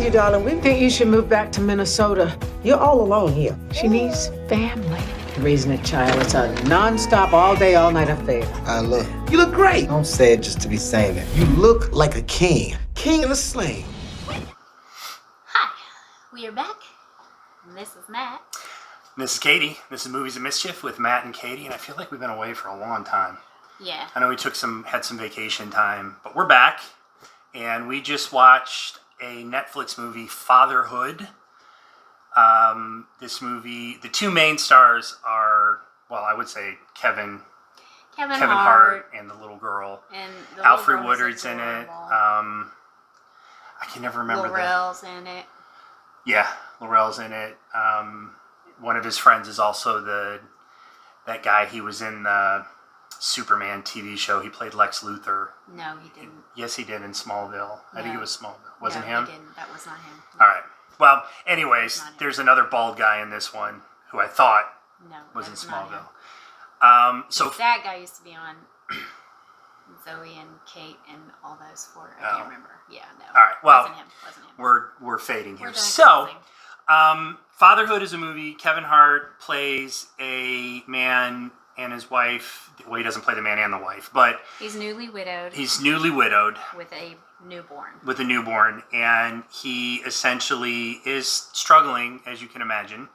you, darling. We think you should move back to Minnesota. You're all alone here. She needs family. Raising a child, it's a non-stop, all-day, all-night affair. Look, you look great. Don't say it just to be saying it. You look like a king. King in a sling. Hi, we are back. And this is Matt. This is Katie. This is Movies of Mischief with Matt and Katie, and I feel like we've been away for a long time. Yeah. I know we had some vacation time, but we're back, and we just watched a Netflix movie, Fatherhood. This movie, the two main stars are, well, I would say Keven Hart and the little girl. And Alfred Woodard's in it. I can never remember that. Laurel's in it. Yeah, Laurel's in it. One of his friends is also that guy. He was in the Superman TV show. He played Lex Luthor. No, he didn't. Yes, he did in Smallville. I think it was Smallville. Wasn't no, him? He didn't. That was not him. All right. Well, anyways, there's another bald guy in this one who I thought was in Smallville. So that guy used to be on Zoe and Kate and all those four. I can't remember. Yeah, no. All right. Well, wasn't him. We're fading here. So, Fatherhood is a movie. Keven Hart plays a man and his wife. Well, he doesn't play the man and the wife, but he's newly widowed. He's newly widowed with a newborn. With a newborn, and he essentially is struggling, as you can imagine.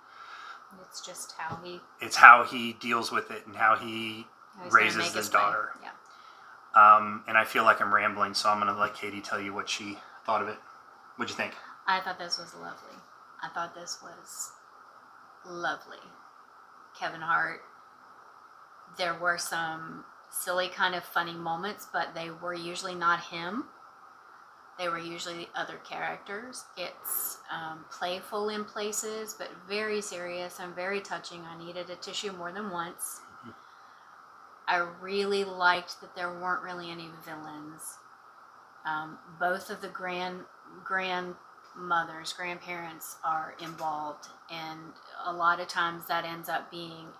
It's just how he. It's how he deals with it and how he raises his daughter. Yeah. And I feel like I'm rambling, so I'm going to let Katie tell you what she thought of it. What'd you think? I thought this was lovely. I thought this was lovely. Keven Hart. There were some silly kind of funny moments, but they were usually not him. They were usually other characters. It's playful in places, but very serious and very touching. I needed a tissue more than once. Mm-hmm. I really liked that there weren't really any villains. Both of the grandparents are involved, and a lot of times that ends up being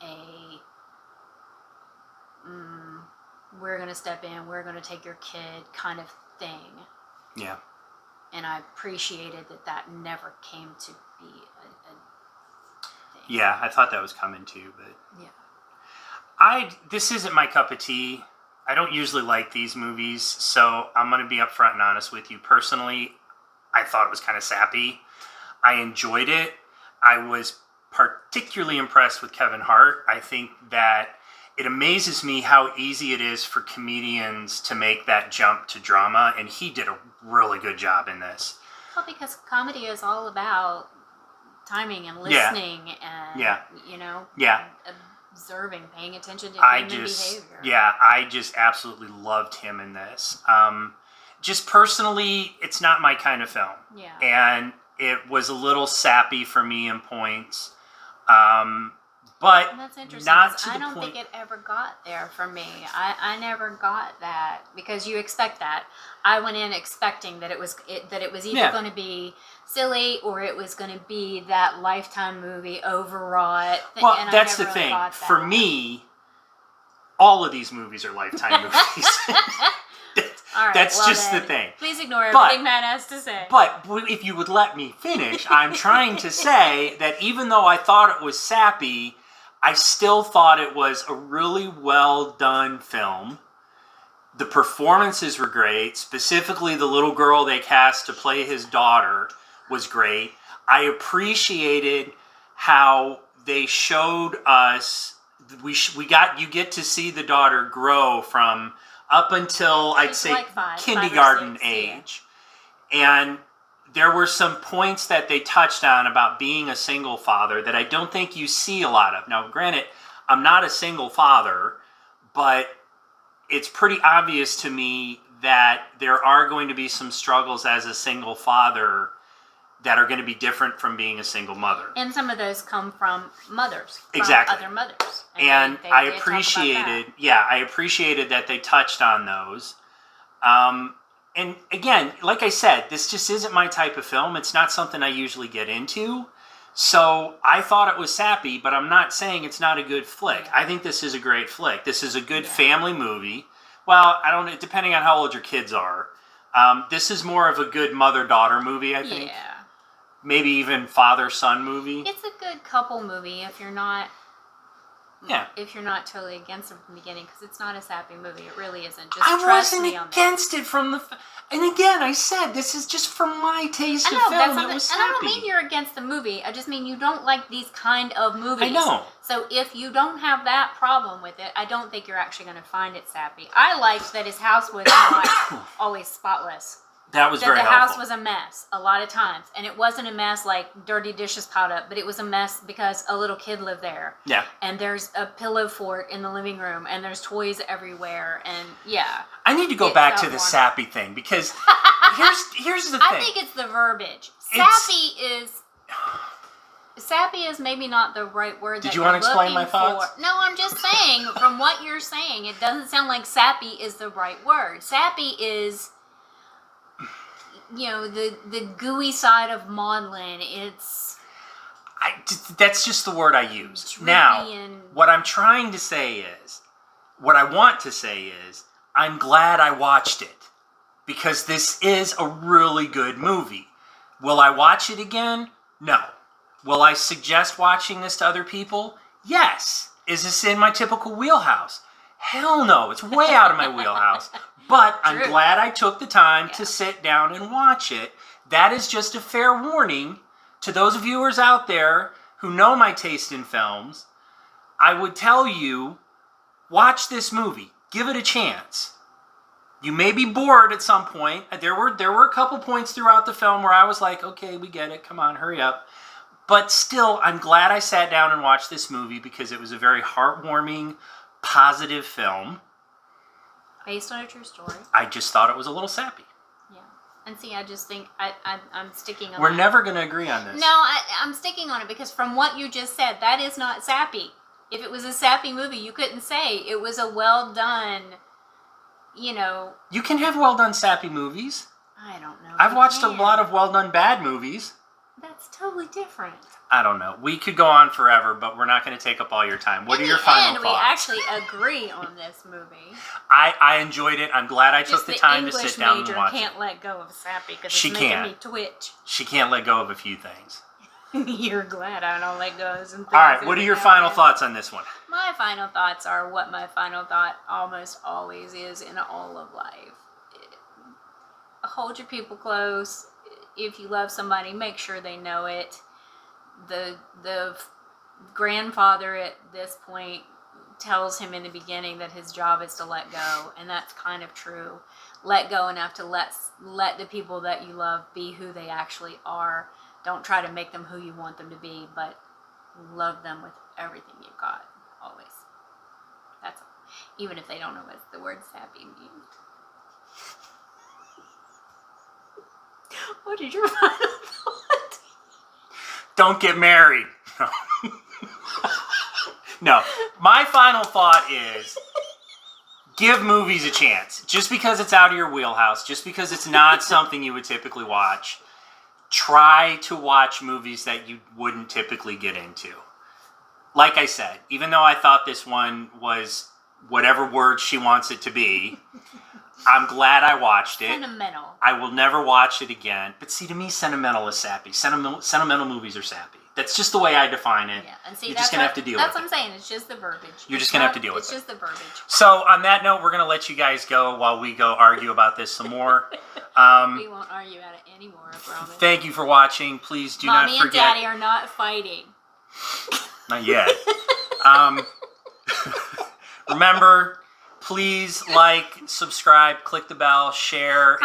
we're going to step in, we're going to take your kid kind of thing. Yeah. And I appreciated that never came to be a thing. Yeah, I thought that was coming too, but... Yeah. This isn't my cup of tea. I don't usually like these movies, so I'm going to be upfront and honest with you. Personally, I thought it was kind of sappy. I enjoyed it. I was particularly impressed with Keven Hart. I think that it amazes me how easy it is for comedians to make that jump to drama, and he did a really good job in this. Well, because comedy is all about timing and listening and, observing, paying attention to human behavior. Yeah, I just absolutely loved him in this. Just personally, it's not my kind of film. Yeah. And it was a little sappy for me in points. But and that's interesting, not to I the don't point... think it ever got there for me. I never got that, because you expect that. I went in expecting that it was either going to be silly or it was going to be that Lifetime movie overwrought. Well, and that's I the never really thing. got that. For me, all of these movies are Lifetime movies. That's just the thing. Please ignore everything Matt has to say. But if you would let me finish, I'm trying to say that even though I thought it was sappy, I still thought it was a really well done film. The performances were great. Specifically, the little girl they cast to play his daughter was great. I appreciated how they showed us. You get to see the daughter grow from up until I'd say like kindergarten 5 or 6, age, and there were some points that they touched on about being a single father that I don't think you see a lot of. Now, granted, I'm not a single father, but it's pretty obvious to me that there are going to be some struggles as a single father that are going to be different from being a single mother. And some of those come from mothers. Exactly. Other mothers. And they I appreciated that they touched on those. And again, like I said, this just isn't my type of film. It's not something I usually get into. So I thought it was sappy, but I'm not saying it's not a good flick. Yeah. I think this is a great flick. This is a good family movie. Well, I don't know, depending on how old your kids are. This is more of a good mother-daughter movie, I think. Yeah. maybe even father-son movie. It's a good couple movie if you're not. Yeah. If you're not totally against it from the beginning, because it's not a sappy movie. It really isn't. Just I trust wasn't me on against it from the. And again, I said this is just from my taste of film. It was and I don't sappy. mean you're against the movie. I just mean you don't like these kind of movies. I know. So if you don't have that problem with it, I don't think you're actually going to find it sappy. I liked that his house was not always spotless. That was very the helpful. house was a mess a lot of times, and it wasn't a mess like dirty dishes piled up, but it was a mess because a little kid lived there. Yeah. And there's a pillow fort in the living room, and there's toys everywhere, and yeah. I need to go back to the sappy thing because here's the thing. I think it's the verbiage. Sappy is maybe not the right word. Did you want to explain my thoughts? No, I'm just saying. From what you're saying, it doesn't sound like sappy is the right word. Sappy is, the gooey side of maudlin. That's just the word I use. Now, what I'm trying to say is, what I want to say is, I'm glad I watched it because this is a really good movie. Will I watch it again? No. Will I suggest watching this to other people? Yes. Is this in my typical wheelhouse? Hell no. It's way out of my wheelhouse. But I'm glad I took the time to sit down and watch it. That is just a fair warning to those viewers out there who know my taste in films. I would tell you, watch this movie. Give it a chance. You may be bored at some point. There were a couple points throughout the film where I was like, okay, we get it. Come on, hurry up. But still, I'm glad I sat down and watched this movie because it was a very heartwarming, positive film. Based on a true story. I just thought it was a little sappy. Yeah. And see, I just think I'm sticking on We're never going to agree on this. No, I'm sticking on it because from what you just said, that is not sappy. If it was a sappy movie, you couldn't say it was a well done, You can have well done sappy movies. I don't know. I've watched a lot of well done bad movies. That's totally different. I don't know. We could go on forever, but we're not going to take up all your time. What are your final thoughts? We actually agree on this movie. I enjoyed it. I'm glad I took the time to sit down and watch it. She can't let go of sappy because She it's making can't. me twitch. She can't let go of a few things. You're glad I don't let go of some things. All right, what are your final thoughts on this one? My final thoughts are what my final thought almost always is in all of life. Hold your people close. If you love somebody, make sure they know it. The grandfather at this point tells him in the beginning that his job is to let go, and that's kind of true. Let go enough to let the people that you love be who they actually are. Don't try to make them who you want them to be, but love them with everything you've got, always. That's all. Even if they don't know what the word sappy means. What is your final thought? Don't get married. No. No. My final thought is give movies a chance. Just because it's out of your wheelhouse, just because it's not something you would typically watch, try to watch movies that you wouldn't typically get into. Like I said, even though I thought this one was whatever word she wants it to be, I'm glad I watched it. Sentimental. I will never watch it again. But see, to me, sentimental is sappy. Sentimental movies are sappy. That's just the way I define it. Yeah, and see, you're just going to have to deal with it. That's what I'm saying. It's just the verbiage. You're just going to have to deal with it. It's just the verbiage. So, on that note, we're going to let you guys go while we go argue about this some more. We won't argue about it anymore, I promise. Thank you for watching. Please do not forget. Mommy and Daddy are not fighting. Not yet. Remember, please like, subscribe, click the bell, share,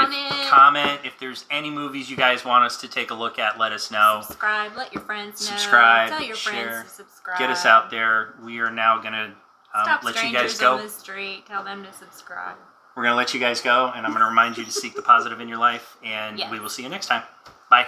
comment. If there's any movies you guys want us to take a look at, let us know. Subscribe, let your friends know. Subscribe, Tell your share, friends to subscribe. Get us out there. We are now going to let you guys go. On the street. Tell them to subscribe. We're going to let you guys go, and I'm going to remind you to seek the positive in your life, and we will see you next time. Bye.